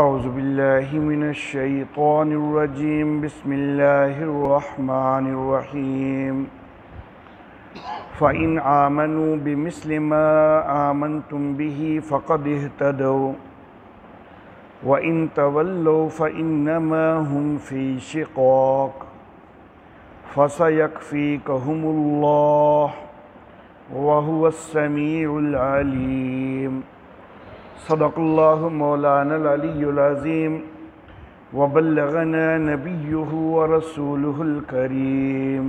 اعوذ باللہ من الشیطان الرجیم بسم اللہ الرحمن الرحیم فَإِنْ آمَنُوا بِمِثْلِ مَا آمَنْتُمْ بِهِ فَقَدِ اهْتَدَوْا وَإِنْ تَوَلَّوْا فَإِنَّمَا هُمْ فِي شِقَاقٍ فَسَيَكْفِيكَهُمُ اللَّهُ وَهُوَ السَّمِيعُ الْعَلِيمُ صدق اللہ مولانا العلی العظیم وبلغنا نبیہ ورسولہ الکریم۔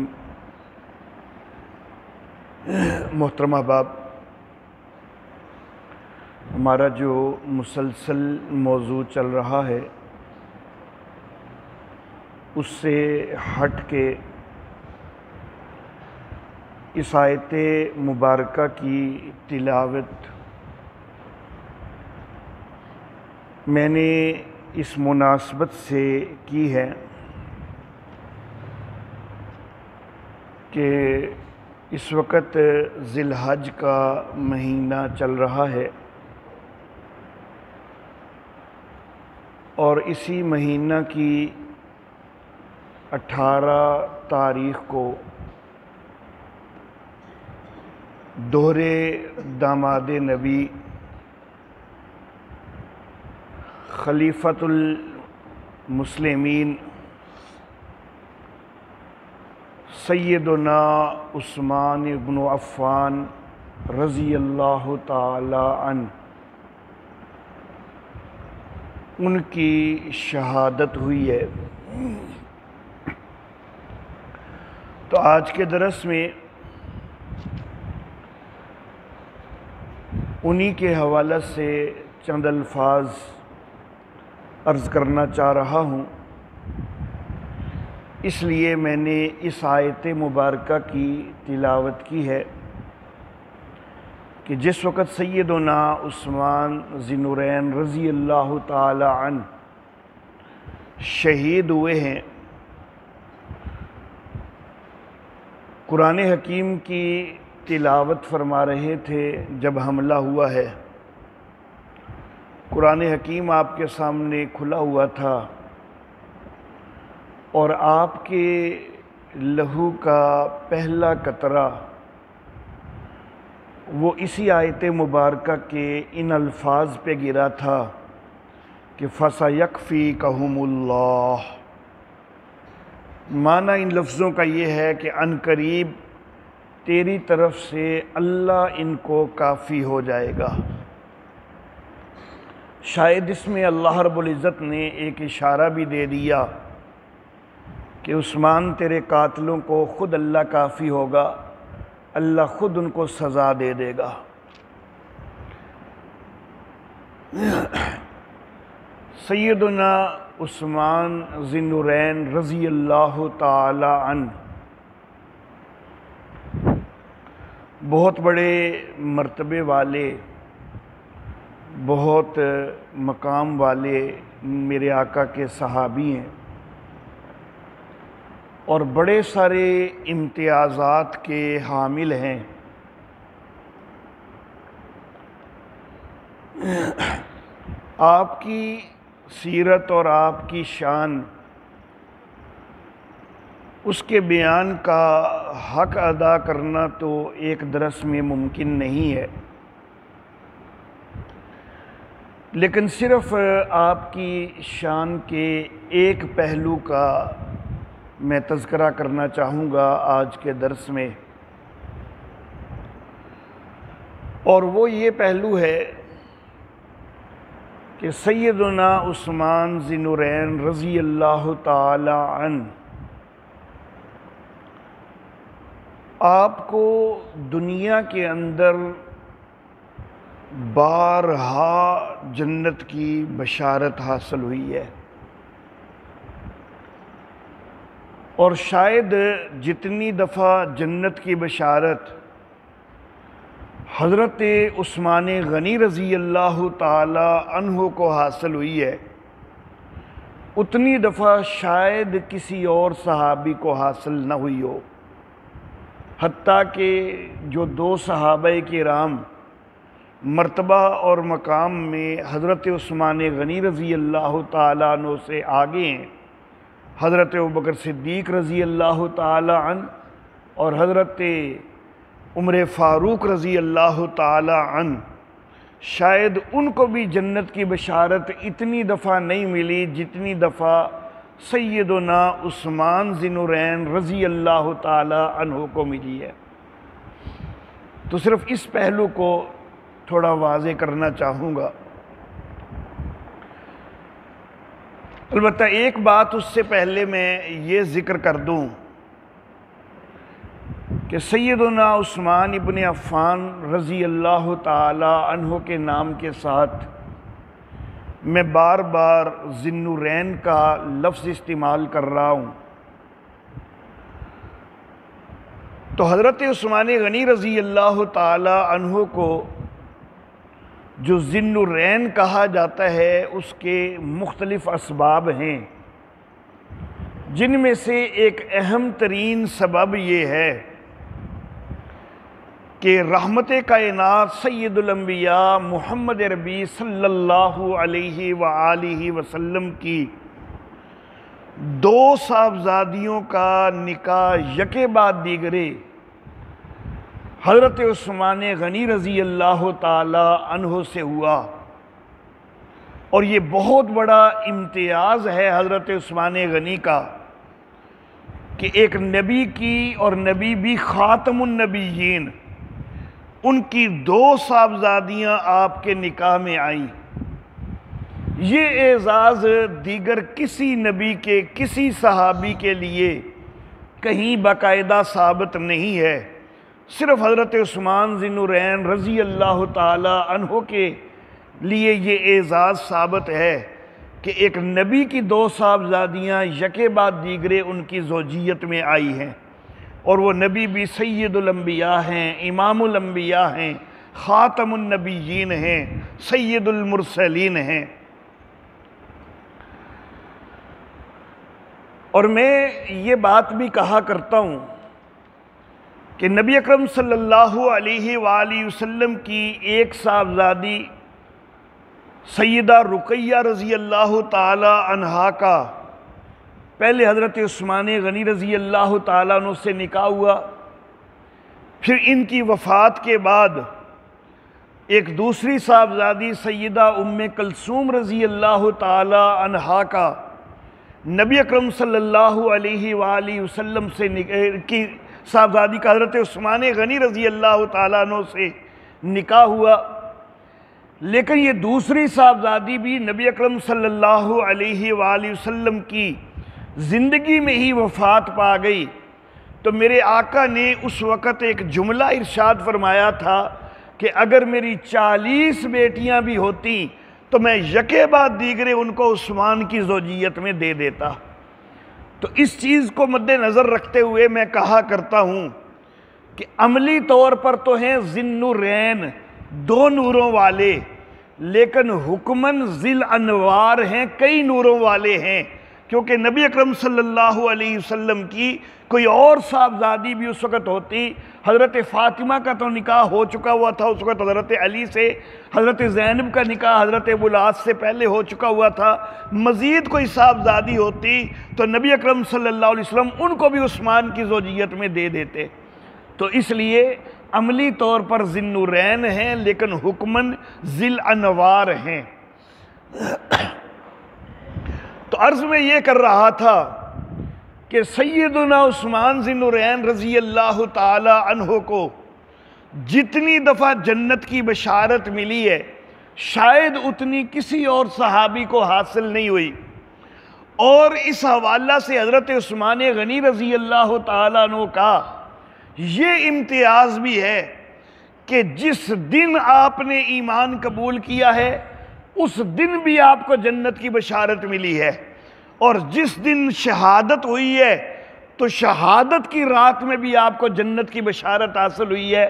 محترم احباب، ہمارا جو مسلسل موضوع چل رہا ہے اس سے ہٹ کے اس آیت مبارکہ کی تلاوت میں نے اس مناسبت سے کی ہے کہ اس وقت ذی الحج کا مہینہ چل رہا ہے اور اسی مہینہ کی 18 تاریخ کو دوہرے داماد نبی خلیفۃ المسلمین سیدنا عثمان بن عفان رضی اللہ تعالی عنہ ان کی شہادت ہوئی ہے۔ تو آج کے درس میں انہی کے حوالہ سے چند الفاظ عرض کرنا چاہ رہا ہوں، اس لیے میں نے اس آیت مبارکہ کی تلاوت کی ہے کہ جس وقت سیدنا عثمان ذی النورین رضی اللہ تعالی عنہ شہید ہوئے ہیں، قرآن حکیم کی تلاوت فرما رہے تھے جب حملہ ہوا ہے، قرآن حکیم آپ کے سامنے کھلا ہوا تھا اور آپ کے لہو کا پہلا قطرہ وہ اسی آیت مبارکہ کے ان الفاظ پہ گرا تھا کہ فَسَيَكْفِيكَهُمُ اللَّهُ۔ معنی ان لفظوں کا یہ ہے کہ عن قریب تیری طرف سے اللہ ان کو کافی ہو جائے گا۔ شاید اس میں اللہ رب العزت نے ایک اشارہ بھی دے دیا کہ عثمان تیرے قاتلوں کو خود اللہ کافی ہوگا، اللہ خود ان کو سزا دے دے گا۔ سیدنا عثمان ذی النورین رضی اللہ تعالی عنہ بہت بڑے مرتبے والے، بہت مقام والے میرے آقا کے صحابی ہیں اور بڑے سارے امتیازات کے حامل ہیں۔ آپ کی سیرت اور آپ کی شان اس کے بیان کا حق ادا کرنا تو ایک درس میں ممکن نہیں ہے، لیکن صرف آپ کی شان کے ایک پہلو کا میں تذکرہ کرنا چاہوں گا آج کے درس میں، اور وہ یہ پہلو ہے کہ سیدنا عثمان ذی النورین رضی اللہ تعالی عنہ آپ کو دنیا کے اندر بارہا جنت کی بشارت حاصل ہوئی ہے، اور شاید جتنی دفعہ جنت کی بشارت حضرت عثمان غنی رضی اللہ تعالی عنہ کو حاصل ہوئی ہے، اتنی دفعہ شاید کسی اور صحابی کو حاصل نہ ہوئی ہو۔ حتیٰ کہ جو 2 صحابہ کرام مرتبہ اور مقام میں حضرت عثمان غنی رضی اللہ تعالیٰ عنہ سے آگے ہیں حضرت ابوبکر صدیق رضی اللہ تعالیٰ عنہ اور حضرت عمر فاروق رضی اللہ تعالیٰ عنہ۔ شاید ان کو بھی جنت کی بشارت اتنی دفعہ نہیں ملی جتنی دفعہ سیدنا عثمان ذی النورین رضی اللہ تعالیٰ عنہ کو ملی ہے۔ تو صرف اس پہلو کو تھوڑا واضح کرنا چاہوں گا۔ البتہ ایک بات اس سے پہلے میں یہ ذکر کر دوں کہ سیدنا عثمان ابن عفان رضی اللہ تعالی عنہ کے نام کے ساتھ میں بار بار ذی النورین کا لفظ استعمال کر رہا ہوں۔ تو حضرت عثمان غنی رضی اللہ تعالی عنہ کو جو ذی النورین کہا جاتا ہے اس کے مختلف اسباب ہیں، جن میں سے ایک اہم ترین سبب یہ ہے کہ رحمت کائنات سید الانبیاء محمد عربی صلی اللہ علیہ وآلہ وسلم کی دو صاحبزادیوں کا نکاح یکے بعد دیگرے حضرت عثمان غنی رضی اللہ تعالی عنہ سے ہوا، اور یہ بہت بڑا امتیاز ہے حضرت عثمان غنی کا کہ ایک نبی کی اور نبی بھی خاتم النبیین، ان کی دو صاحبزادیاں آپ کے نکاح میں آئیں۔ یہ اعزاز دیگر کسی نبی کے کسی صحابی کے لیے کہیں باقاعدہ ثابت نہیں ہے، صرف حضرت عثمان ذی النورین رضی اللہ تعالی عنہ کے لیے یہ اعزاز ثابت ہے کہ ایک نبی کی دو صاحبزادیاں یکے بعد دیگرے ان کی زوجیت میں آئی ہیں، اور وہ نبی بھی سید الانبیاء ہیں، امام الانبیاء ہیں، خاتم النبیین ہیں، سید المرسلین ہیں۔ اور میں یہ بات بھی کہا کرتا ہوں کہ نبی اکرم صلی اللہ علیہ وآلہ وسلم کی ایک صاحبزادی سیدہ رقیہ رضی اللہ تعالی عنہا کا پہلے حضرت عثمان غنی رضی اللہ تعالیٰ عنہ سے نکاح ہوا، پھر ان کی وفات کے بعد ایک دوسری صاحبزادی سیدہ ام کلثوم رضی اللہ تعالی عنہا کا نبی اکرم صلی اللہ علیہ وآلہ وسلم سے کی صاحبزادی کا حضرت عثمان غنی رضی اللہ تعالیٰ عنہ سے نکاح ہوا، لیکن یہ دوسری صاحبزادی بھی نبی اکرم صلی اللہ علیہ وآلہ وسلم کی زندگی میں ہی وفات پا گئی۔ تو میرے آقا نے اس وقت ایک جملہ ارشاد فرمایا تھا کہ اگر میری 40 بیٹیاں بھی ہوتی تو میں یکے بعد دیگرے ان کو عثمان کی زوجیت میں دے دیتا۔ تو اس چیز کو مد نظر رکھتے ہوئے میں کہا کرتا ہوں کہ عملی طور پر تو ہیں ذی النورین دو نوروں والے، لیکن حکماً ذی الانوار ہیں، کئی نوروں والے ہیں، کیونکہ نبی اکرم صلی اللہ علیہ وسلم کی کوئی اور صاحبزادی بھی اس وقت ہوتی۔ حضرت فاطمہ کا تو نکاح ہو چکا ہوا تھا اس وقت حضرت علی سے، حضرت زینب کا نکاح حضرت ابوالعاص سے پہلے ہو چکا ہوا تھا، مزید کوئی صاحبزادی ہوتی تو نبی اکرم صلی اللہ علیہ وسلم ان کو بھی عثمان کی زوجیت میں دے دیتے۔ تو اس لیے عملی طور پر ذی النورین ہیں، لیکن حکماً ذی الانوار ہیں۔ تو عرض میں یہ کر رہا تھا کہ سیدنا عثمان ذی النورین رضی اللہ تعالی عنہ کو جتنی دفعہ جنت کی بشارت ملی ہے شاید اتنی کسی اور صحابی کو حاصل نہیں ہوئی، اور اس حوالہ سے حضرت عثمان غنی رضی اللہ تعالی عنہ کا یہ امتیاز بھی ہے کہ جس دن آپ نے ایمان قبول کیا ہے اس دن بھی آپ کو جنت کی بشارت ملی ہے، اور جس دن شہادت ہوئی ہے تو شہادت کی رات میں بھی آپ کو جنت کی بشارت حاصل ہوئی ہے۔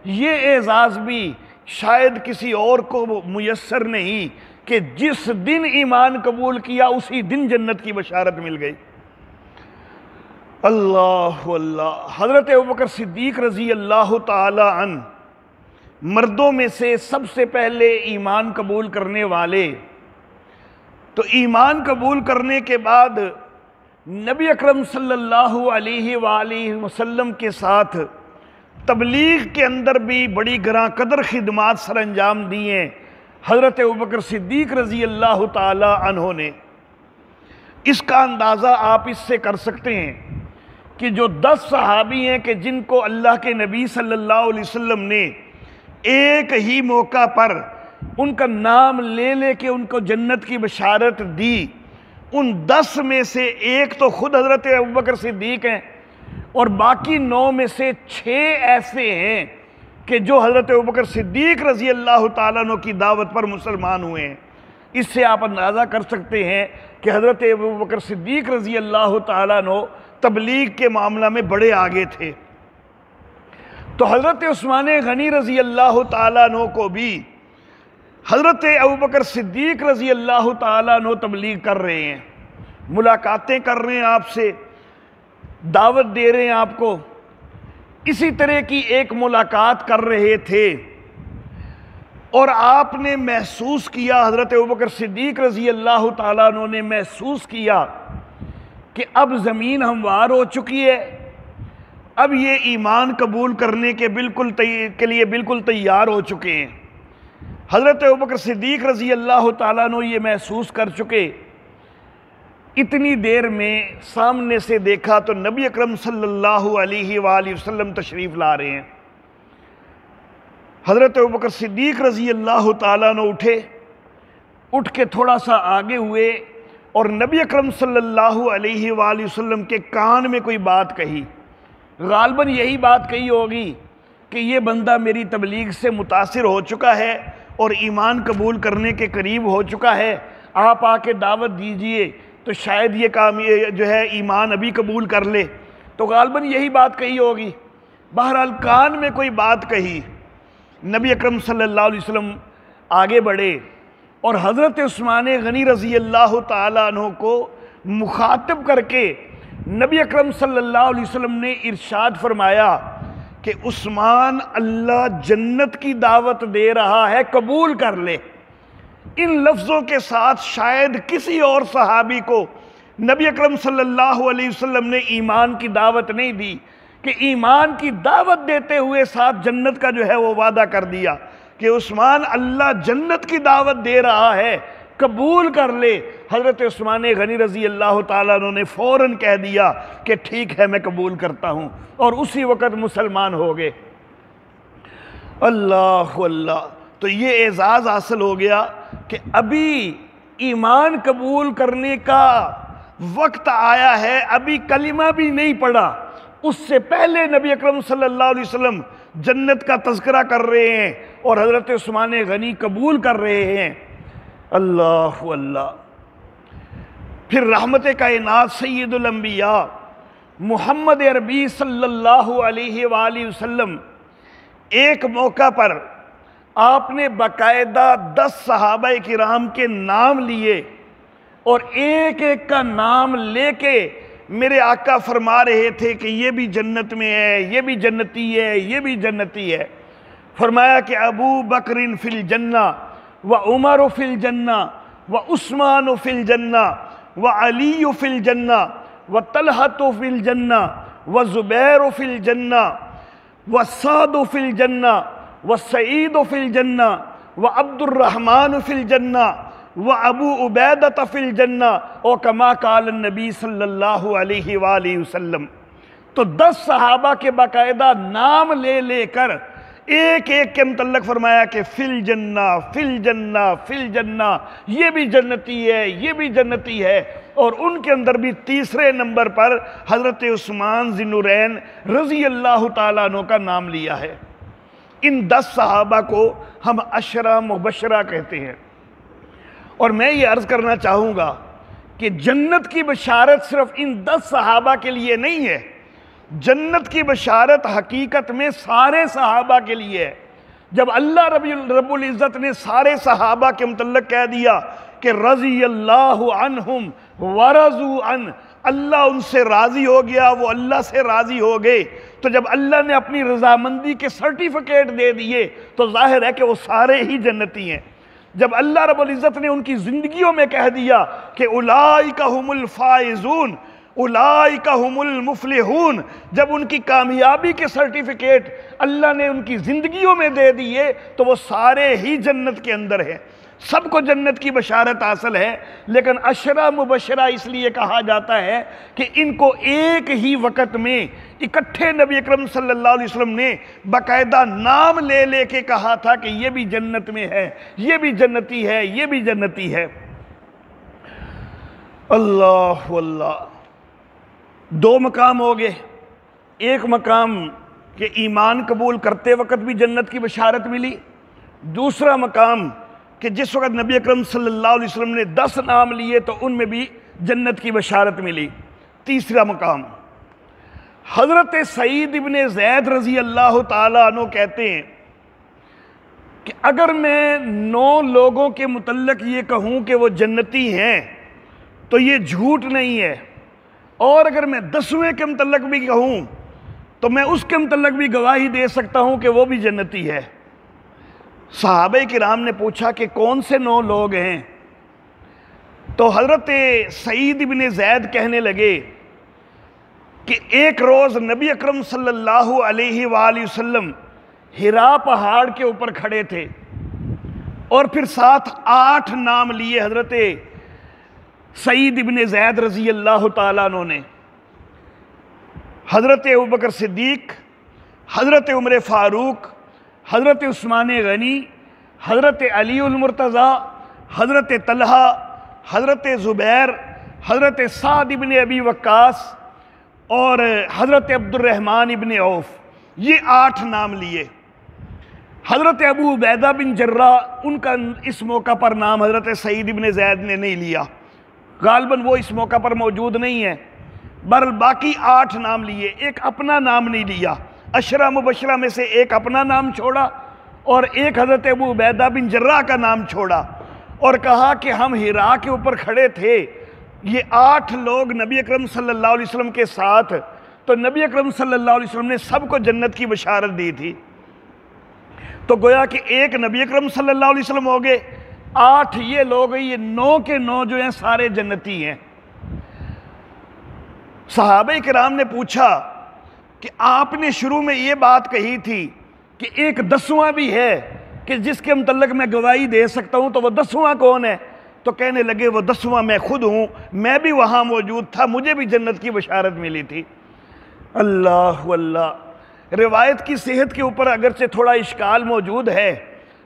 یہ اعزاز بھی شاید کسی اور کو میسر نہیں کہ جس دن ایمان قبول کیا اسی دن جنت کی بشارت مل گئی۔ اللہ اللہ۔ حضرت ابوبکر صدیق رضی اللہ تعالی عنہ مردوں میں سے سب سے پہلے ایمان قبول کرنے والے، تو ایمان قبول کرنے کے بعد نبی اکرم صلی اللہ علیہ وآلہ وسلم کے ساتھ تبلیغ کے اندر بھی بڑی گراں قدر خدمات سر انجام دی ہیں حضرت ابوبکر صدیق رضی اللہ تعالی عنہ نے۔ اس کا اندازہ آپ اس سے کر سکتے ہیں کہ جو 10 صحابی ہیں کہ جن کو اللہ کے نبی صلی اللہ علیہ وسلم نے ایک ہی موقع پر ان کا نام لے لے کے ان کو جنت کی بشارت دی، ان 10 میں سے ایک تو خود حضرت ابوبکر صدیق ہیں اور باقی 9 میں سے 6 ایسے ہیں کہ جو حضرت ابوبکر صدیق رضی اللہ تعالیٰ عنہ کی دعوت پر مسلمان ہوئے ہیں۔ اس سے آپ اندازہ کر سکتے ہیں کہ حضرت ابوبکر صدیق رضی اللہ تعالیٰ عنہ تبلیغ کے معاملہ میں بڑے آگے تھے۔ تو حضرت عثمان غنی رضی اللہ تعالیٰ عنہ کو بھی حضرت ابوبکر صدیق رضی اللہ تعالیٰ عنہ تبلیغ کر رہے ہیں، ملاقاتیں کر رہے ہیں آپ سے، دعوت دے رہے ہیں آپ کو۔ اسی طرح کی ایک ملاقات کر رہے تھے اور آپ نے محسوس کیا، حضرت ابوبکر صدیق رضی اللہ تعالیٰ عنہ نے محسوس کیا کہ اب زمین ہموار ہو چکی ہے، اب یہ ایمان قبول کرنے کے لیے بالکل تیار ہو چکے ہیں۔ حضرت ابوبکر صدیق رضی اللہ تعالیٰ عنہ یہ محسوس کر چکے۔ اتنی دیر میں سامنے سے دیکھا تو نبی اکرم صلی اللہ علیہ وآلہ وسلم تشریف لا رہے ہیں۔ حضرت ابوبکر صدیق رضی اللہ تعالیٰ عنہ اٹھ کے تھوڑا سا آگے ہوئے اور نبی اکرم صلی اللہ علیہ وآلہ وسلم کے کان میں کوئی بات کہی، غالباً یہی بات کہی ہوگی کہ یہ بندہ میری تبلیغ سے متاثر ہو چکا ہے اور ایمان قبول کرنے کے قریب ہو چکا ہے، آپ آ کے دعوت دیجئے تو شاید یہ کام جو ہے ایمان ابھی قبول کر لے۔ تو غالباً یہی بات کہی ہوگی۔ بہرحال کان میں کوئی بات کہی، نبی اکرم صلی اللہ علیہ وسلم آگے بڑھے اور حضرت عثمان غنی رضی اللہ تعالیٰ عنہ کو مخاطب کر کے نبی اکرم صلی اللہ علیہ وسلم نے ارشاد فرمایا کہ عثمان اللہ جنت کی دعوت دے رہا ہے، قبول کر لے۔ ان لفظوں کے ساتھ شاید کسی اور صحابی کو نبی اکرم صلی اللہ علیہ وسلم نے ایمان کی دعوت نہیں دی کہ ایمان کی دعوت دیتے ہوئے ساتھ جنت کا جو ہے وہ وعدہ کر دیا کہ عثمان اللہ جنت کی دعوت دے رہا ہے، قبول کر لے۔ حضرت عثمان غنی رضی اللہ تعالیٰ عنہ نے فوراً کہہ دیا کہ ٹھیک ہے میں قبول کرتا ہوں، اور اسی وقت مسلمان ہو گئے۔ اللہ اللہ، تو یہ اعزاز حاصل ہو گیا کہ ابھی ایمان قبول کرنے کا وقت آیا ہے، ابھی کلمہ بھی نہیں پڑھا، اس سے پہلے نبی اکرم صلی اللہ علیہ وسلم جنت کا تذکرہ کر رہے ہیں اور حضرت عثمان غنی قبول کر رہے ہیں۔ اللہ اللہ۔ پھر رحمت کائنات سید الانبیاء محمد عربی صلی اللہ علیہ وآلہ وسلم ایک موقع پر آپ نے باقاعدہ 10 صحابہ کرام کے نام لیے اور ایک ایک کا نام لے کے میرے آقا فرما رہے تھے کہ یہ بھی جنت میں ہے، یہ بھی جنتی ہے، یہ بھی جنتی ہے۔ فرمایا کہ ابو بکر فی الجنہ و عمر فی الجنہ و عثمان فی الجنہ و علی فی الجنہ و طلحۃ فی الجنہ و زبیر فی الجنہ و سعد فی الجنہ و سعید فی الجنہ و عبد الرحمن فی الجنہ و ابو عبیدہ فی الجنہ او کما قال النبی صلی اللہ علیہ وآلہ وسلم۔ تو 10 صحابہ کے باقاعدہ نام لے لے کر ایک ایک کے متعلق فرمایا کہ فی الجنہ فی الجنہ فی الجنہ، یہ بھی جنتی ہے، یہ بھی جنتی ہے، اور ان کے اندر بھی تیسرے نمبر پر حضرت عثمان ذی النورین رضی اللہ تعالیٰ عنہ کا نام لیا ہے۔ ان 10 صحابہ کو ہم عشرہ مبشرہ کہتے ہیں، اور میں یہ عرض کرنا چاہوں گا کہ جنت کی بشارت صرف ان 10 صحابہ کے لیے نہیں ہے، جنت کی بشارت حقیقت میں سارے صحابہ کے لیے ہے۔ جب اللہ رب العزت نے سارے صحابہ کے متعلق کہہ دیا کہ رضی اللہ عنہم ورضوا عنہ، اللہ ان سے راضی ہو گیا، وہ اللہ سے راضی ہو گئے۔ تو جب اللہ نے اپنی رضامندی کے سرٹیفکیٹ دے دیے تو ظاہر ہے کہ وہ سارے ہی جنتی ہیں۔ جب اللہ رب العزت نے ان کی زندگیوں میں کہہ دیا کہ اولئک هم الفائزون، اولئک هم المفلحون، جب ان کی کامیابی کے سرٹیفکیٹ اللہ نے ان کی زندگیوں میں دے دیے تو وہ سارے ہی جنت کے اندر ہیں، سب کو جنت کی بشارت حاصل ہے۔ لیکن عشرہ مبشرہ اس لیے کہا جاتا ہے کہ ان کو ایک ہی وقت میں اکٹھے نبی اکرم صلی اللہ علیہ وسلم نے باقاعدہ نام لے لے کے کہا تھا کہ یہ بھی جنت میں ہے، یہ بھی جنتی ہے، یہ بھی جنتی ہے۔ اللہ اللہ، دو مقام ہو گئے۔ ایک مقام کہ ایمان قبول کرتے وقت بھی جنت کی بشارت ملی، دوسرا مقام کہ جس وقت نبی اکرم صلی اللہ علیہ وسلم نے 10 نام لیے تو ان میں بھی جنت کی بشارت ملی۔ تیسرا مقام، حضرت سعید ابن زید رضی اللہ تعالیٰ عنہ کہتے ہیں کہ اگر میں 9 لوگوں کے متعلق یہ کہوں کہ وہ جنتی ہیں تو یہ جھوٹ نہیں ہے، اور اگر میں 10ویں کے متعلق بھی کہوں تو میں اس کے متعلق بھی گواہی دے سکتا ہوں کہ وہ بھی جنتی ہے۔ صحابہ کرام نے پوچھا کہ کون سے 9 لوگ ہیں؟ تو حضرت سعید ابن زید کہنے لگے کہ ایک روز نبی اکرم صلی اللہ علیہ وآلہ وسلم حرا پہاڑ کے اوپر کھڑے تھے اور پھر ساتھ 8 نام لیے حضرت سعید ابن زید رضی اللہ تعالیٰ عنہ نے۔ حضرت ابوبکر صدیق، حضرت عمر فاروق، حضرت عثمان غنی، حضرت علی المرتضیٰ، حضرت طلحہ، حضرت زبیر، حضرت سعد ابن ابی وقاص اور حضرت عبد الرحمن ابن عوف، یہ 8 نام لیے۔ حضرت ابو عبیدہ بن جراح، ان کا اس موقع پر نام حضرت سعید ابن زید نے نہیں لیا، غالباً وہ اس موقع پر موجود نہیں ہے۔ بہرحال باقی 8 نام لیے، ایک اپنا نام نہیں لیا۔ عشرہ مبشرہ میں سے ایک اپنا نام چھوڑا اور ایک حضرت ابو عبیدہ بن جراح کا نام چھوڑا، اور کہا کہ ہم حرا کے اوپر کھڑے تھے، یہ 8 لوگ نبی اکرم صلی اللہ علیہ وسلم کے ساتھ، تو نبی اکرم صلی اللہ علیہ وسلم نے سب کو جنت کی بشارت دی تھی۔ تو گویا کہ ایک نبی اکرم صلی اللہ علیہ وسلم ہو گئے، 8 یہ لوگ، یہ 9 کے 9 جو ہیں سارے جنتی ہیں۔ صحابہ کرام نے پوچھا کہ آپ نے شروع میں یہ بات کہی تھی کہ ایک 10واں بھی ہے کہ جس کے متعلق میں گواہی دے سکتا ہوں، تو وہ 10واں کون ہے؟ تو کہنے لگے وہ 10واں میں خود ہوں، میں بھی وہاں موجود تھا، مجھے بھی جنت کی بشارت ملی تھی۔ اللہ اللہ، روایت کی صحت کے اوپر اگرچہ تھوڑا اشکال موجود ہے،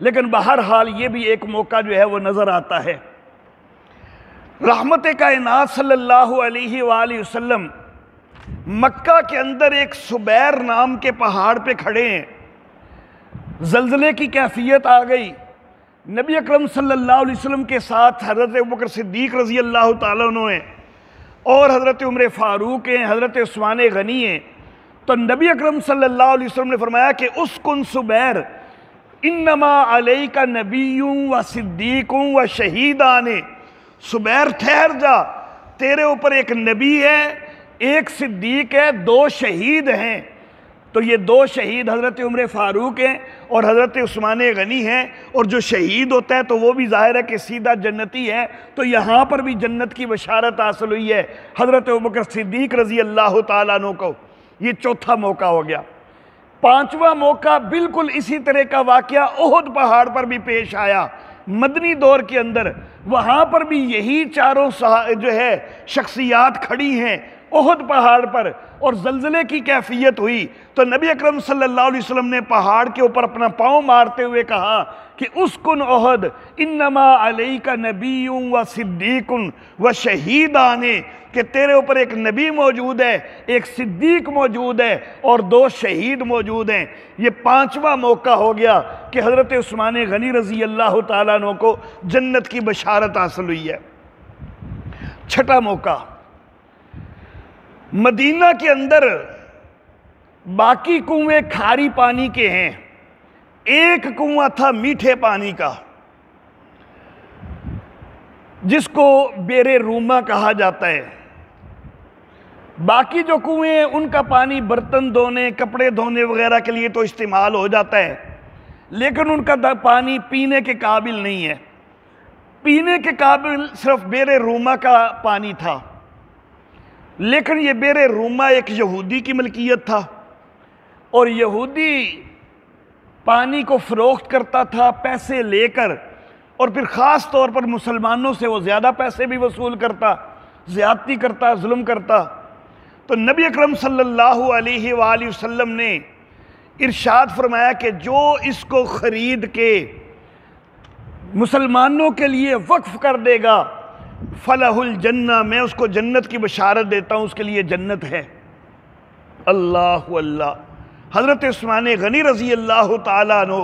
لیکن بہرحال یہ بھی ایک موقع جو ہے وہ نظر آتا ہے۔ رحمت کائنات صلی اللہ علیہ وآلہ وسلم مکہ کے اندر ایک سبیر نام کے پہاڑ پہ کھڑے ہیں، زلزلے کی کیفیت آ گئی، نبی اکرم صلی اللہ علیہ وسلم کے ساتھ حضرت ابوبکر صدیق رضی اللہ تعالیٰ عنہ ہیں اور حضرت عمر فاروق ہیں، حضرت عثمان غنی ہیں۔ تو نبی اکرم صلی اللہ علیہ وسلم نے فرمایا کہ اسکن سبیر انما علیک نبی و صدیق و شہیدان، سبیر ٹھہر جا، تیرے اوپر ایک نبی ہے، ایک صدیق ہے، 2 شہید ہیں۔ تو یہ 2 شہید حضرت عمر فاروق ہیں اور حضرت عثمان غنی ہیں، اور جو شہید ہوتا ہے تو وہ بھی ظاہر ہے کہ سیدھا جنتی ہے۔ تو یہاں پر بھی جنت کی بشارت حاصل ہوئی ہے حضرت ابوبکر صدیق رضی اللہ تعالیٰ عنہ کو۔ یہ چوتھا موقع ہو گیا۔ 5واں موقع بالکل اسی طرح کا واقعہ احد پہاڑ پر بھی پیش آیا، مدنی دور کے اندر۔ وہاں پر بھی یہی چاروں جو ہے شخصیات کھڑی ہیں احد پہاڑ پر، اور زلزلے کی کیفیت ہوئی تو نبی اکرم صلی اللہ علیہ وسلم نے پہاڑ کے اوپر اپنا پاؤں مارتے ہوئے کہا کہ اسکن احد انما علیک نبی و صدیق و شہیدان، کہ تیرے اوپر ایک نبی موجود ہے، ایک صدیق موجود ہے اور 2 شہید موجود ہیں۔ یہ 5واں موقع ہو گیا کہ حضرت عثمان غنی رضی اللہ تعالیٰ عنہ کو جنت کی بشارت حاصل ہوئی ہے۔ 6واں موقع، مدینہ کے اندر باقی کنویں کھاری پانی کے ہیں، ایک کنواں تھا میٹھے پانی کا جس کو بیر روما کہا جاتا ہے۔ باقی جو کنویں ہیں ان کا پانی برتن دھونے، کپڑے دھونے وغیرہ کے لیے تو استعمال ہو جاتا ہے، لیکن ان کا پانی پینے کے قابل نہیں ہے۔ پینے کے قابل صرف بئر روما کا پانی تھا، لیکن یہ بئر روما ایک یہودی کی ملکیت تھا، اور یہودی پانی کو فروخت کرتا تھا پیسے لے کر، اور پھر خاص طور پر مسلمانوں سے وہ زیادہ پیسے بھی وصول کرتا، زیادتی کرتا، ظلم کرتا۔ تو نبی اکرم صلی اللہ علیہ وآلہ وسلم نے ارشاد فرمایا کہ جو اس کو خرید کے مسلمانوں کے لیے وقف کر دے گا فلہ الجنہ، میں اس کو جنت کی بشارت دیتا ہوں، اس کے لیے جنت ہے۔ اللہ اللہ، حضرت عثمان غنی رضی اللہ تعالیٰ عنہ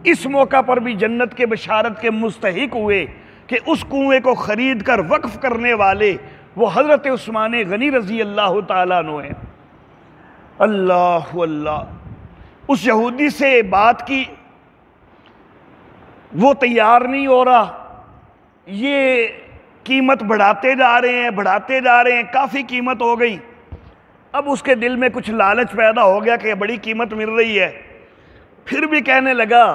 اس موقع پر بھی جنت کے بشارت کے مستحق ہوئے کہ اس کنویں کو خرید کر وقف کرنے والے وہ حضرت عثمان غنی رضی اللہ تعالیٰ عنہ ہیں۔ اللہ اللہ، اس یہودی سے بات کی، وہ تیار نہیں ہو رہا، یہ قیمت بڑھاتے جا رہے ہیں، کافی قیمت ہو گئی۔ اب اس کے دل میں کچھ لالچ پیدا ہو گیا کہ بڑی قیمت مل رہی ہے، پھر بھی کہنے لگا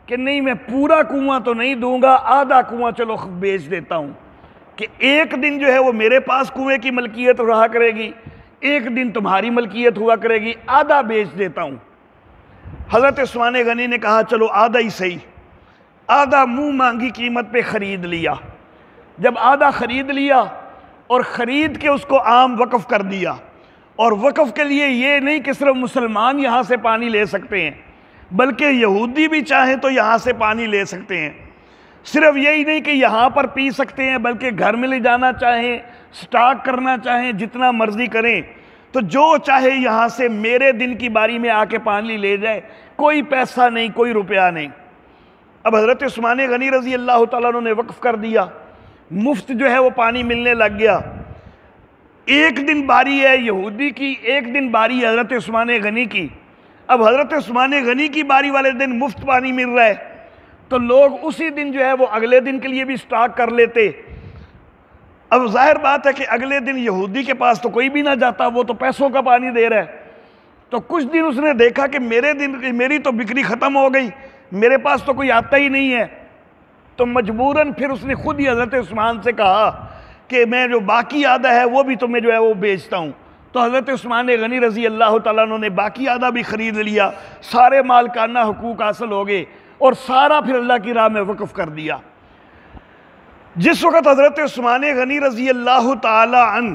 کہ نہیں، میں پورا کنواں تو نہیں دوں گا، آدھا کنواں چلو بیچ دیتا ہوں، کہ ایک دن جو ہے وہ میرے پاس کنویں کی ملکیت رہا کرے گی، ایک دن تمہاری ملکیت ہوا کرے گی، آدھا بیچ دیتا ہوں۔ حضرت عثمان غنی نے کہا چلو آدھا ہی صحیح، آدھا منہ مانگی قیمت پہ خرید لیا۔ جب آدھا خرید لیا اور خرید کے اس کو عام وقف کر دیا، اور وقف کے لیے یہ نہیں کہ صرف مسلمان یہاں سے پانی لے سکتے ہیں، بلکہ یہودی بھی چاہیں تو یہاں سے پانی لے سکتے ہیں۔ صرف یہی نہیں کہ یہاں پر پی سکتے ہیں، بلکہ گھر میں لے جانا چاہیں، سٹاک کرنا چاہیں، جتنا مرضی کریں، تو جو چاہے یہاں سے میرے دن کی باری میں آ کے پانی لے جائے، کوئی پیسہ نہیں، کوئی روپیہ نہیں۔ اب حضرت عثمان غنی رضی اللہ تعالیٰ عنہ نے وقف کر دیا، مفت جو ہے وہ پانی ملنے لگ گیا۔ ایک دن باری ہے یہودی کی، ایک دن باری ہے حضرت عثمان غنی کی۔ اب حضرت عثمان غنی کی باری والے دن مفت پانی مل رہا ہے، تو لوگ اسی دن جو ہے وہ اگلے دن کے لیے بھی سٹاک کر لیتے۔ اب ظاہر بات ہے کہ اگلے دن یہودی کے پاس تو کوئی بھی نہ جاتا، وہ تو پیسوں کا پانی دے رہا ہے۔ تو کچھ دن اس نے دیکھا کہ میری تو بکری ختم ہو گئی، میرے پاس تو کوئی آتا ہی نہیں ہے، تو مجبوراً پھر اس نے خود ہی حضرت عثمان سے کہا کہ میں جو باقی آدھا ہے وہ بھی تمہیں جو ہے وہ بیچتا ہوں۔ تو حضرت عثمان غنی رضی اللہ تعالیٰ عنہ نے باقی آدھا بھی خرید لیا، سارے مالکانہ حقوق حاصل ہو گئے، اور سارا پھر اللہ کی راہ میں وقف کر دیا۔ جس وقت حضرت عثمان غنی رضی اللہ تعالیٰ عنہ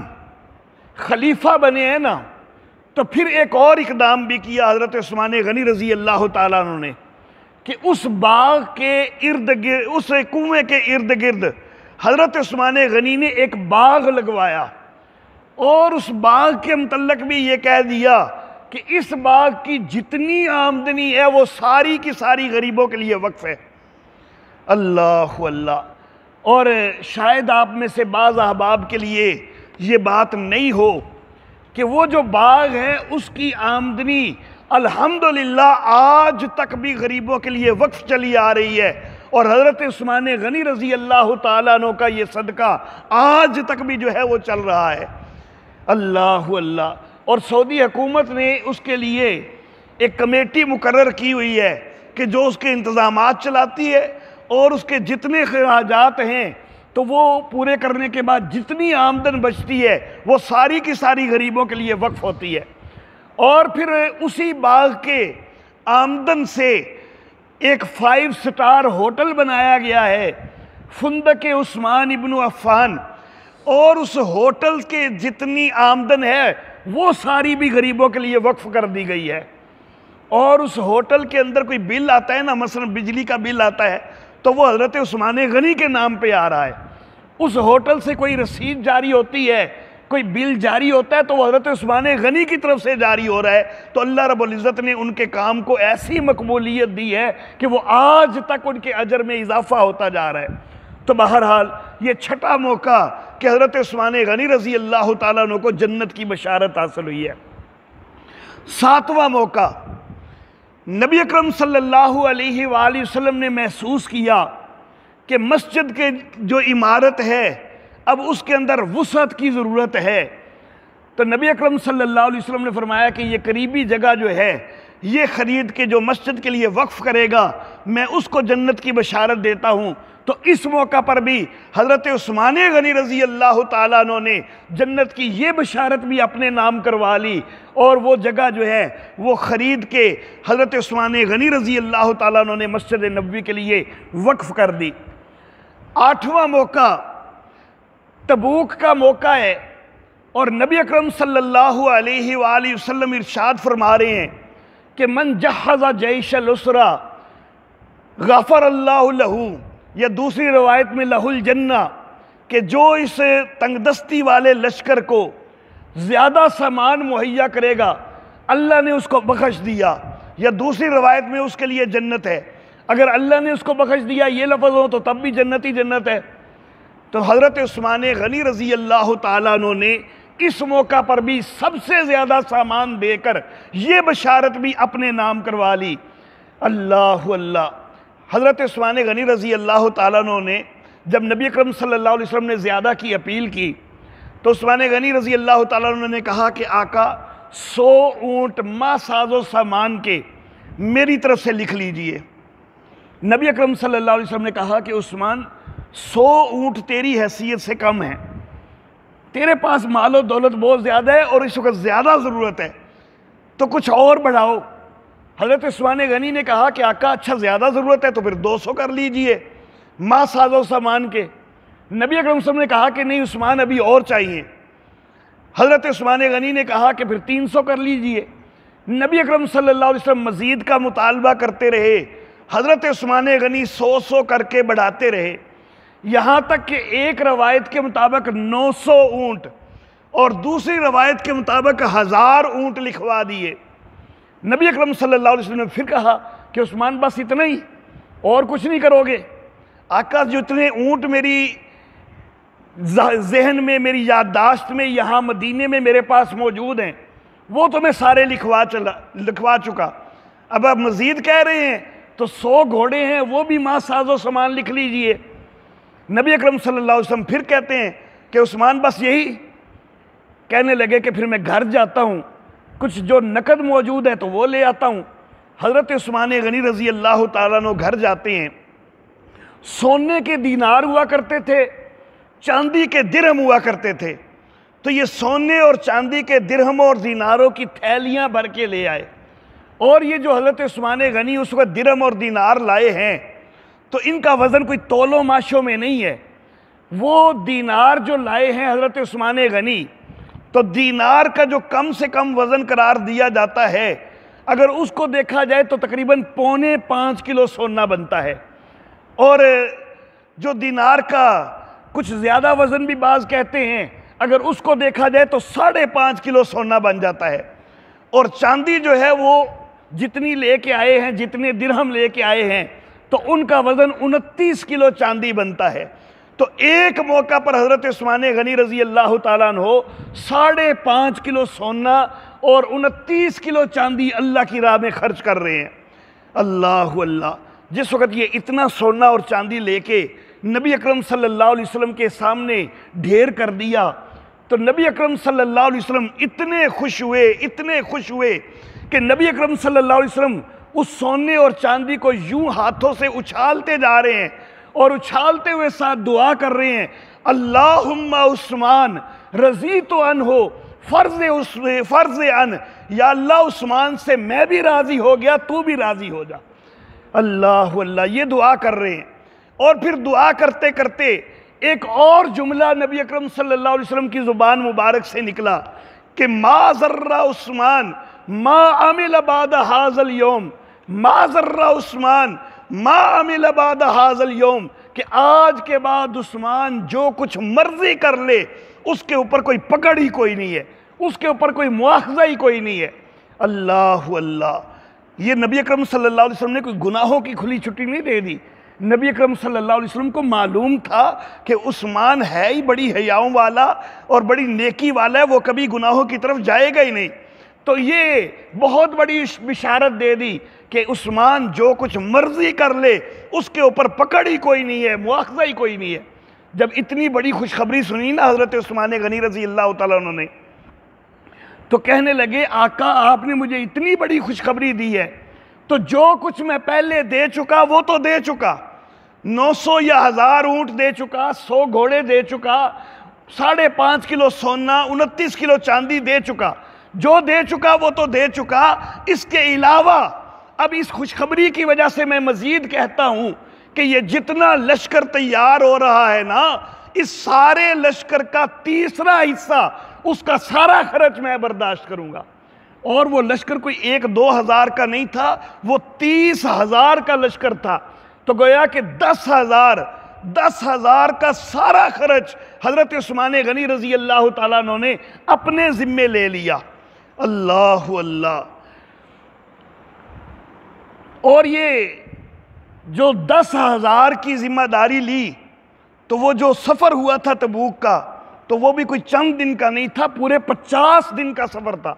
خلیفہ بنے ہیں نا، تو پھر ایک اور اقدام بھی کیا حضرت عثمان غنی رضی اللہ تعالیٰ عنہ نے، کہ اس باغ کے ارد گرد، اس کنویں کے ارد گرد حضرت عثمان غنی نے ایک باغ لگوایا، اور اس باغ کے متعلق بھی یہ کہہ دیا کہ اس باغ کی جتنی آمدنی ہے وہ ساری کی ساری غریبوں کے لیے وقف ہے۔ اللہ اللہ، اور شاید آپ میں سے بعض احباب کے لیے یہ بات نہیں ہو کہ وہ جو باغ ہے اس کی آمدنی الحمدللہ آج تک بھی غریبوں کے لیے وقف چلی آ رہی ہے، اور حضرت عثمان غنی رضی اللہ تعالیٰ عنہ کا یہ صدقہ آج تک بھی جو ہے وہ چل رہا ہے۔ اللہ اللہ، اور سعودی حکومت نے اس کے لیے ایک کمیٹی مقرر کی ہوئی ہے کہ جو اس کے انتظامات چلاتی ہے، اور اس کے جتنے اخراجات ہیں تو وہ پورے کرنے کے بعد جتنی آمدن بچتی ہے وہ ساری کی ساری غریبوں کے لیے وقف ہوتی ہے۔ اور پھر اسی باغ کے آمدن سے ایک 5 سٹار ہوٹل بنایا گیا ہے، فندق عثمان ابن عفان، اور اس ہوٹل کے جتنی آمدن ہے وہ ساری بھی غریبوں کے لیے وقف کر دی گئی ہے۔ اور اس ہوٹل کے اندر کوئی بل آتا ہے نا، مثلا بجلی کا بل آتا ہے تو وہ حضرت عثمان غنی کے نام پہ آ رہا ہے۔ اس ہوٹل سے کوئی رسید جاری ہوتی ہے، کوئی بل جاری ہوتا ہے تو وہ حضرت عثمان غنی کی طرف سے جاری ہو رہا ہے۔ تو اللہ رب العزت نے ان کے کام کو ایسی مقبولیت دی ہے کہ وہ آج تک ان کے اجر میں اضافہ ہوتا جا رہا ہے۔ تو بہرحال یہ چھٹا موقع کہ حضرت عثمان غنی رضی اللہ تعالیٰ عنہ کو جنت کی بشارت حاصل ہوئی ہے۔ 7واں موقع، نبی اکرم صلی اللہ علیہ وآلہ وسلم نے محسوس کیا کہ مسجد کے جو عمارت ہے اب اس کے اندر وسعت کی ضرورت ہے۔ تو نبی اکرم صلی اللہ علیہ وسلم نے فرمایا کہ یہ قریبی جگہ جو ہے یہ خرید کے جو مسجد کے لیے وقف کرے گا میں اس کو جنت کی بشارت دیتا ہوں۔ تو اس موقع پر بھی حضرت عثمان غنی رضی اللہ تعالیٰ عنہ نے جنت کی یہ بشارت بھی اپنے نام کروا لی، اور وہ جگہ جو ہے وہ خرید کے حضرت عثمان غنی رضی اللہ تعالیٰ عنہ نے مسجد نبوی کے لیے وقف کر دی۔ 8واں موقع تبوک کا موقع ہے، اور نبی اکرم صلی اللہ علیہ وآلہ وسلم ارشاد فرما رہے ہیں کہ من جہز جیش الاسرہ غفر اللہ لہو، یا دوسری روایت میں لہ الجنہ، کہ جو اس تنگ دستی والے لشکر کو زیادہ سامان مہیا کرے گا اللہ نے اس کو بخش دیا، یا دوسری روایت میں اس کے لیے جنت ہے۔ اگر اللہ نے اس کو بخش دیا یہ لفظ ہو تو تب بھی جنت ہی جنت ہے۔ تو حضرت عثمان غنی رضی اللہ تعالیٰ عنہ نے اس موقع پر بھی سب سے زیادہ سامان دے کر یہ بشارت بھی اپنے نام کروا لی۔ اللہ اللہ۔ حضرت عثمان غنی رضی اللہ تعالیٰ عنہ نے جب نبی اکرم صلی اللہ علیہ وسلم نے زیادہ کی اپیل کی تو عثمان غنی رضی اللہ تعالیٰ عنہ نے کہا کہ آقا 100 اونٹ ما ساز و سامان کے میری طرف سے لکھ لیجئے۔ نبی اکرم صلی اللہ علیہ وسلم نے کہا کہ عثمان 100 اونٹ تیری حیثیت سے کم ہیں، تیرے پاس مال و دولت بہت زیادہ ہے اور اس وقت زیادہ ضرورت ہے، تو کچھ اور بڑھاؤ۔ حضرت عثمان غنی نے کہا کہ آقا اچھا زیادہ ضرورت ہے تو پھر 200 کر لیجئے ما ساز و سامان کے۔ نبی اکرم صلی اللہ علیہ وسلم نے کہا کہ نہیں عثمان ابھی اور چاہیے۔ حضرت عثمان غنی نے کہا کہ پھر 300 کر لیجئے۔ نبی اکرم صلی اللہ علیہ وسلم مزید کا مطالبہ کرتے رہے، حضرت عثمان غنی 100 کر کے بڑھاتے رہے، یہاں تک کہ ایک روایت کے مطابق 900 اونٹ اور دوسری روایت کے مطابق 1000 اونٹ لکھوا دیے۔ نبی اکرم صلی اللہ علیہ وسلم نے پھر کہا کہ عثمان بس اتنا ہی، اور کچھ نہیں کرو گے؟ آقا جو اتنے اونٹ میری ذہن میں، میری یادداشت میں، یہاں مدینے میں میرے پاس موجود ہیں وہ تو میں سارے لکھوا چکا، اب آپ مزید کہہ رہے ہیں تو 100 گھوڑے ہیں وہ بھی ما ساز و سامان لکھ لیجئے۔ نبی اکرم صلی اللہ علیہ وسلم پھر کہتے ہیں کہ عثمان بس یہی؟ کہنے لگے کہ پھر میں گھر جاتا ہوں، کچھ جو نقد موجود ہے تو وہ لے آتا ہوں۔ حضرت عثمان غنی رضی اللہ تعالیٰ عنہ گھر جاتے ہیں، سونے کے دینار ہوا کرتے تھے، چاندی کے درہم ہوا کرتے تھے، تو یہ سونے اور چاندی کے درہم اور دیناروں کی تھیلیاں بھر کے لے آئے، اور یہ جو حضرت عثمان غنی اس وقت درہم اور دینار لائے ہیں تو ان کا وزن کوئی تول و ماشوں میں نہیں ہے۔ وہ دینار جو لائے ہیں حضرت عثمان غنی، تو دینار کا جو کم سے کم وزن قرار دیا جاتا ہے اگر اس کو دیکھا جائے تو تقریباً 4.25 کلو سونا بنتا ہے، اور جو دینار کا کچھ زیادہ وزن بھی بعض کہتے ہیں اگر اس کو دیکھا جائے تو 5.5 کلو سونا بن جاتا ہے، اور چاندی جو ہے وہ جتنی لے کے آئے ہیں، جتنے درہم لے کے آئے ہیں تو ان کا وزن 29 کلو چاندی بنتا ہے۔ تو ایک موقع پر حضرت عثمان غنی رضی اللہ تعالیٰ عنہ 5.5 کلو سونا اور 29 کلو چاندی اللہ کی راہ میں خرچ کر رہے ہیں۔ اللہ اللہ۔ جس وقت یہ اتنا سونا اور چاندی لے کے نبی اکرم صلی اللہ علیہ وسلم کے سامنے ڈھیر کر دیا تو نبی اکرم صلی اللہ علیہ وسلم اتنے خوش ہوئے کہ نبی اکرم صلی اللہ علیہ وسلم اس سونے اور چاندی کو یوں ہاتھوں سے اچھالتے جا رہے ہیں اور اچھالتے ہوئے ساتھ دعا کر رہے ہیں، اللہم عثمان رضیت عنہ فرض ان، یا اللہ عثمان سے میں بھی راضی ہو گیا تو بھی راضی ہو جا۔ اللہ اللہ، یہ دعا کر رہے ہیں، اور پھر دعا کرتے کرتے ایک اور جملہ نبی اکرم صلی اللہ علیہ وسلم کی زبان مبارک سے نکلا کہ ما ضر عثمان ما عمل بعد هذا اليوم، ما ضر عثمان ما عمل بعد هذا اليوم، کہ آج کے بعد عثمان جو کچھ مرضی کر لے اس کے اوپر کوئی پکڑ ہی کوئی نہیں ہے، اس کے اوپر کوئی مواخذہ ہی کوئی نہیں ہے۔ اللہ اللہ، یہ نبی اکرم صلی اللہ علیہ وسلم نے کوئی گناہوں کی کھلی چھٹی نہیں دے دی۔ نبی اکرم صلی اللہ علیہ وسلم کو معلوم تھا کہ عثمان ہے ہی بڑی حیاؤں والا اور بڑی نیکی والا ہے، وہ کبھی گناہوں کی طرف جائے گا ہی نہیں، تو یہ بہت بڑی بشارت دے دی کہ عثمان جو کچھ مرضی کر لے اس کے اوپر پکڑ ہی کوئی نہیں ہے، مواخذہ ہی کوئی نہیں ہے۔ جب اتنی بڑی خوشخبری سنی نا حضرت عثمان غنی رضی اللہ تعالیٰ عنہ نے تو کہنے لگے آقا آپ نے مجھے اتنی بڑی خوشخبری دی ہے تو جو کچھ میں پہلے دے چکا وہ تو دے چکا، 900 یا 1000 اونٹ دے چکا، 100 گھوڑے دے چکا، 5.5 کلو سونا، 29 کلو چاندی دے چکا، جو دے چکا وہ تو دے چکا۔ اس کے علاوہ اب اس خوشخبری کی وجہ سے میں مزید کہتا ہوں کہ یہ جتنا لشکر تیار ہو رہا ہے نا، اس سارے لشکر کا تیسرا حصہ، اس کا سارا خرچ میں برداشت کروں گا۔ اور وہ لشکر کوئی 1-2 ہزار کا نہیں تھا، وہ 30,000 کا لشکر تھا۔ تو گویا کہ 10,000 کا سارا خرچ حضرت عثمان غنی رضی اللہ تعالیٰ عنہ نے اپنے ذمے لے لیا۔ اللہ اللہ۔ اور یہ جو 10,000 کی ذمہ داری لی تو وہ جو سفر ہوا تھا تبوک کا تو وہ بھی کوئی چند دن کا نہیں تھا، پورے 50 دن کا سفر تھا۔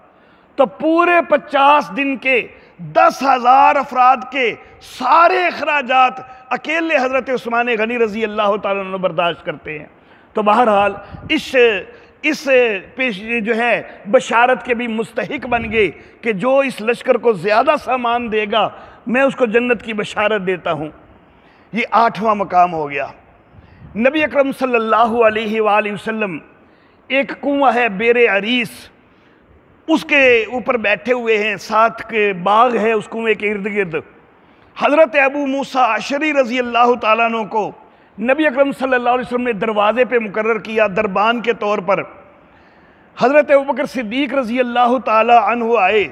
تو پورے 50 دن کے 10,000 افراد کے سارے اخراجات اکیلے حضرت عثمان غنی رضی اللہ تعالیٰ عنہ برداشت کرتے ہیں۔ تو بہرحال اس پیش جو ہے بشارت کے بھی مستحق بن گئے کہ جو اس لشکر کو زیادہ سامان دے گا میں اس کو جنت کی بشارت دیتا ہوں۔ یہ 8واں مقام ہو گیا۔ نبی اکرم صلی اللہ علیہ وآلہ وسلم ایک کنواں ہے بیر عریس، اس کے اوپر بیٹھے ہوئے ہیں، ساتھ کے باغ ہے اس کنویں کے ارد گرد۔ حضرت ابو موسیٰ اشعری رضی اللہ تعالیٰ عنہ کو نبی اکرم صلی اللہ علیہ وسلم نے دروازے پہ مقرر کیا دربان کے طور پر۔ حضرت ابوبکر صدیق رضی اللہ تعالیٰ عنہ آئے۔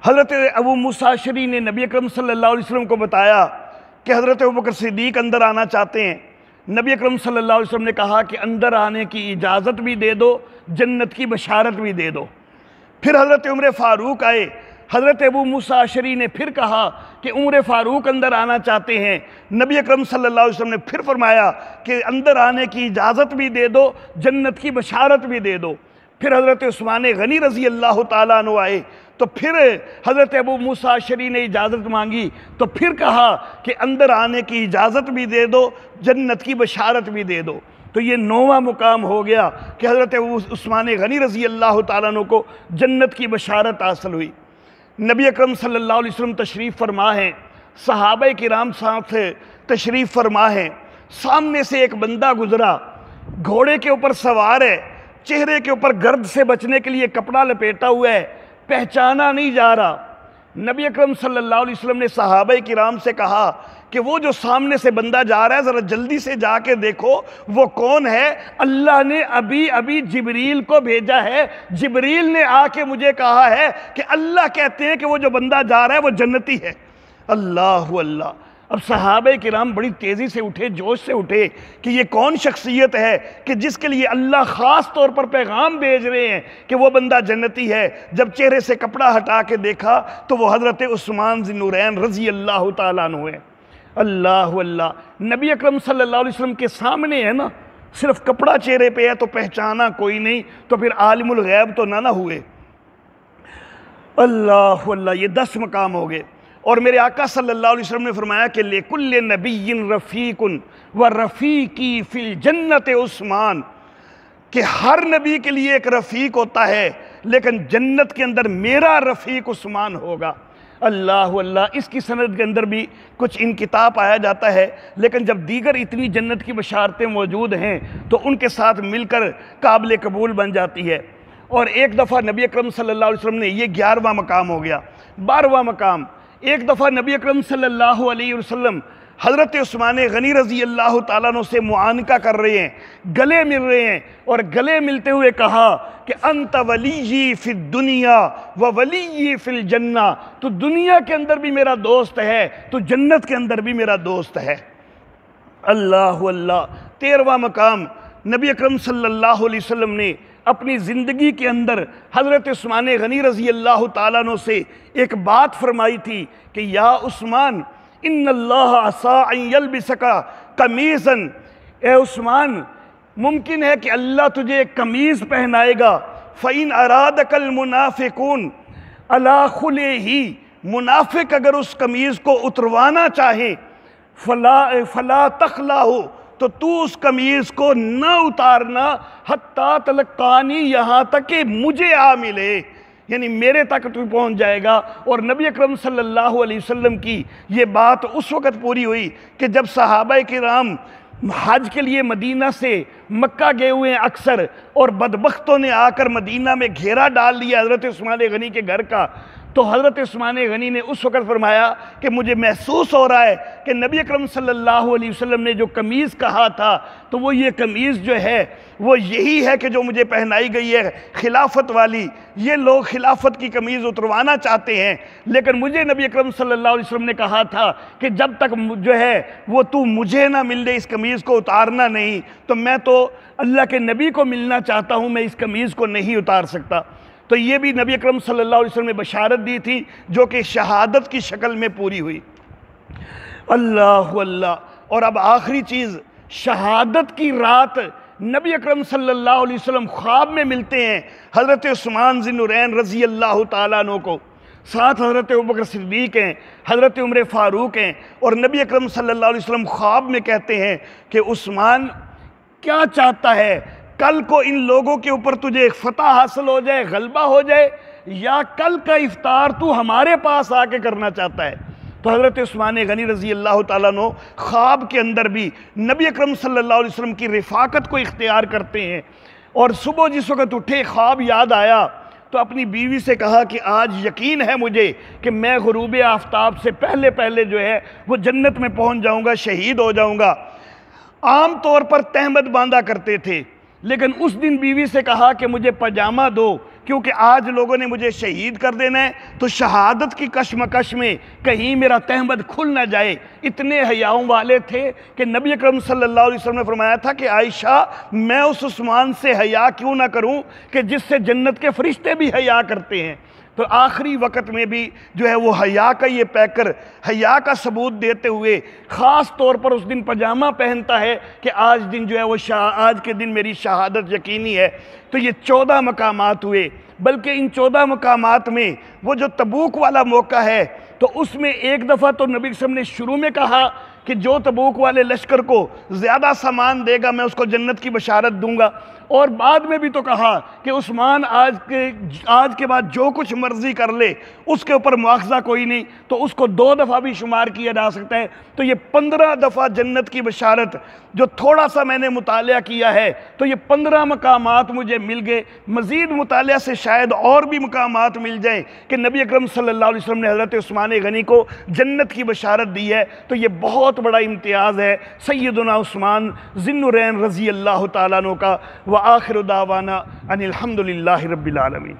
حضرت ابو موسیٰ اشعری نے نبی اکرم صلی اللہ علیہ وسلم کو بتایا کہ حضرت ابوبکر صدیق اندر آنا چاہتے ہیں۔ نبی اکرم صلی اللہ علیہ وسلم نے کہا کہ اندر آنے کی اجازت بھی دے دو، جنت کی بشارت بھی دے دو۔ پھر حضرت عمر فاروق آئے۔ حضرت ابو موسیٰ اشعری نے پھر کہا کہ عمر فاروق اندر آنا چاہتے ہیں۔ نبی اکرم صلی اللہ علیہ وسلم نے پھر فرمایا کہ اندر آنے کی اجازت بھی دے دو، جنت کی بشارت بھی دے دو۔ پھر حضرت عثمان غنی رضی اللہ تعالیٰ عنہ آئے تو پھر حضرت ابو موسیٰ اشعری نے اجازت مانگی تو پھر کہا کہ اندر آنے کی اجازت بھی دے دو، جنت کی بشارت بھی دے دو۔ تو یہ 9واں مقام ہو گیا کہ حضرت ابو عثمان غنی رضی اللہ تعالیٰ عنہ کو جنت کی بشارت حاصل ہوئی۔ نبی اکرم صلی اللہ علیہ وسلم تشریف فرما ہیں، صحابہ کرام صاحب سے تشریف فرما ہیں۔ سامنے سے ایک بندہ گزرا، گھوڑے کے اوپر سوار ہے، چہرے کے اوپر گرد سے بچنے کے لیے کپڑا لپیٹا ہوا ہے، پہچانا نہیں جا رہا۔ نبی اکرم صلی اللہ علیہ وسلم نے صحابہ کرام سے کہا کہ وہ جو سامنے سے بندہ جا رہا ہے ذرا جلدی سے جا کے دیکھو وہ کون ہے، اللہ نے ابھی جبریل کو بھیجا ہے، جبریل نے آ کے مجھے کہا ہے کہ اللہ کہتے ہیں کہ وہ جو بندہ جا رہا ہے وہ جنتی ہے۔ اللہ اللہ۔ اب صحابہ کرام بڑی تیزی سے اٹھے، جوش سے اٹھے کہ یہ کون شخصیت ہے کہ جس کے لیے اللہ خاص طور پر پیغام بھیج رہے ہیں کہ وہ بندہ جنتی ہے۔ جب چہرے سے کپڑا ہٹا کے دیکھا تو وہ حضرت عثمان ذی النورین رضی اللہ تعالیٰ عنہ ہے۔ اللہ اللہ۔ نبی اکرم صلی اللہ علیہ وسلم کے سامنے ہے نا، صرف کپڑا چہرے پہ ہے تو پہچانا کوئی نہیں، تو پھر عالم الغیب تو نہ ہوئے۔ اللہ اللہ۔ یہ 10 مقام ہو گئے۔ اور میرے آقا صلی اللہ علیہ وسلم نے فرمایا کہ لِكُلِّ نَبِيٍّ رَفِيقٌ وَرَفِيقِي فِي الْجَنَّةِ عثمان، کہ ہر نبی کے لیے ایک رفیق ہوتا ہے لیکن جنت کے اندر میرا رفیق عثمان ہوگا۔ اللہ اللہ۔ اس کی سند کے اندر بھی کچھ انقطاع پایا جاتا ہے، لیکن جب دیگر اتنی جنت کی بشارتیں موجود ہیں تو ان کے ساتھ مل کر قابل قبول بن جاتی ہے۔ اور ایک دفعہ نبی اکرم صلی اللہ علیہ وسلم نے، یہ 11واں مقام ہو گیا۔ 12واں مقام، ایک دفعہ نبی اکرم صلی اللہ علیہ وسلم حضرت عثمان غنی رضی اللہ تعالیٰ عنہ سے معانقہ کر رہے ہیں، گلے مل رہے ہیں، اور گلے ملتے ہوئے کہا کہ انت ولی فی الدنیا و ولی فی الجنہ، تو دنیا کے اندر بھی میرا دوست ہے تو جنت کے اندر بھی میرا دوست ہے۔ اللہ اللہ۔ 13واں مقام، نبی اکرم صلی اللہ علیہ وسلم نے اپنی زندگی کے اندر حضرت عثمان غنی رضی اللہ تعالیٰ عنہ سے ایک بات فرمائی تھی کہ یا عثمان ان اللہ عسیٰ ان یلبسک قمیصا، اے عثمان ممکن ہے کہ اللہ تجھے ایک قمیض پہنائے گا، فَإِنْ أَرَادَكَ الْمُنَافِقُونَ عَلَىٰ خُلِعِهِ، منافق اگر اس قمیض کو اتروانا چاہیں فَلَا تَخْلَعْهُ تو اس قمیض کو نہ اتارنا حتیٰ تلقانی، یہاں تک کہ مجھے آ ملے، یعنی میرے تک تو پہنچ جائے گا۔ اور نبی اکرم صلی اللہ علیہ وسلم کی یہ بات اس وقت پوری ہوئی کہ جب صحابہ کرام حج کے لیے مدینہ سے مکہ گئے ہوئے ہیں اکثر، اور بدبختوں نے آ کر مدینہ میں گھیرا ڈال لیا حضرت عثمان غنی کے گھر کا، تو حضرت عثمان غنی نے اس وقت فرمایا کہ مجھے محسوس ہو رہا ہے کہ نبی اکرم صلی اللہ علیہ وسلم نے جو قمیض کہا تھا تو وہ یہ قمیض جو ہے وہ یہی ہے کہ جو مجھے پہنائی گئی ہے خلافت والی۔ یہ لوگ خلافت کی قمیض اتروانا چاہتے ہیں، لیکن مجھے نبی اکرم صلی اللہ علیہ وسلم نے کہا تھا کہ جب تک جو ہے وہ تو مجھے نہ مل دے اس قمیض کو اتارنا نہیں، تو میں تو اللہ کے نبی کو ملنا چاہتا ہوں، میں اس قمیض کو نہیں اتار سکتا۔ تو یہ بھی نبی اکرم صلی اللہ علیہ وسلم نے بشارت دی تھی جو کہ شہادت کی شکل میں پوری ہوئی۔ اللہ اللہ۔ اور اب آخری چیز، شہادت کی رات نبی اکرم صلی اللہ علیہ وسلم خواب میں ملتے ہیں حضرت عثمان ذی النورین رضی اللہ تعالیٰ عنہ کو، ساتھ حضرت ابوبکر صدیق ہیں، حضرت عمر فاروق ہیں، اور نبی اکرم صلی اللہ علیہ وسلم خواب میں کہتے ہیں کہ عثمان کیا چاہتا ہے، کل کو ان لوگوں کے اوپر تجھے ایک فتح حاصل ہو جائے، غلبہ ہو جائے، یا کل کا افطار تو ہمارے پاس آ کے کرنا چاہتا ہے؟ تو حضرت عثمان غنی رضی اللہ تعالیٰ عنہ خواب کے اندر بھی نبی اکرم صلی اللہ علیہ وسلم کی رفاقت کو اختیار کرتے ہیں، اور صبح جس وقت اٹھے خواب یاد آیا تو اپنی بیوی سے کہا کہ آج یقین ہے مجھے کہ میں غروب آفتاب سے پہلے جو ہے وہ جنت میں پہنچ جاؤں گا، شہید ہو جاؤں گا۔ عام طور پر تہمت باندھا کرتے تھے، لیکن اس دن بیوی سے کہا کہ مجھے پاجامہ دو، کیونکہ آج لوگوں نے مجھے شہید کر دینا ہے، تو شہادت کی کشمکش میں کہیں میرا تہمت کھل نہ جائے۔ اتنے حیاؤں والے تھے کہ نبی اکرم صلی اللہ علیہ وسلم نے فرمایا تھا کہ عائشہ میں اس عثمان سے حیا کیوں نہ کروں کہ جس سے جنت کے فرشتے بھی حیا کرتے ہیں۔ تو آخری وقت میں بھی جو ہے وہ حیا کا یہ پیکر، حیا کا ثبوت دیتے ہوئے خاص طور پر اس دن پاجامہ پہنتا ہے کہ آج دن جو ہے وہ آج کے دن میری شہادت یقینی ہے۔ تو یہ 14 مقامات ہوئے، بلکہ ان 14 مقامات میں وہ جو تبوک والا موقع ہے تو اس میں ایک دفعہ تو نبی صلی اللہ علیہ وسلم نے شروع میں کہا کہ جو تبوک والے لشکر کو زیادہ سامان دے گا میں اس کو جنت کی بشارت دوں گا، اور بعد میں بھی تو کہا کہ عثمان آج کے بعد جو کچھ مرضی کر لے اس کے اوپر مواخذہ کوئی نہیں، تو اس کو 2 دفعہ بھی شمار کیا جا سکتا ہے۔ تو یہ 15 دفعہ جنت کی بشارت جو تھوڑا سا میں نے مطالعہ کیا ہے تو یہ 15 مقامات مجھے مل گئے۔ مزید مطالعہ سے شاید اور بھی مقامات مل جائیں کہ نبی اکرم صلی اللہ علیہ وسلم نے حضرت عثمان غنی کو جنت کی بشارت دی ہے، تو یہ بہت بڑا امتیاز ہے سیدنا عثمان ذی النورین رضی اللہ تعالیٰ عنہ کا۔ وآخر دعوانا ان الحمدللہ رب العالمین۔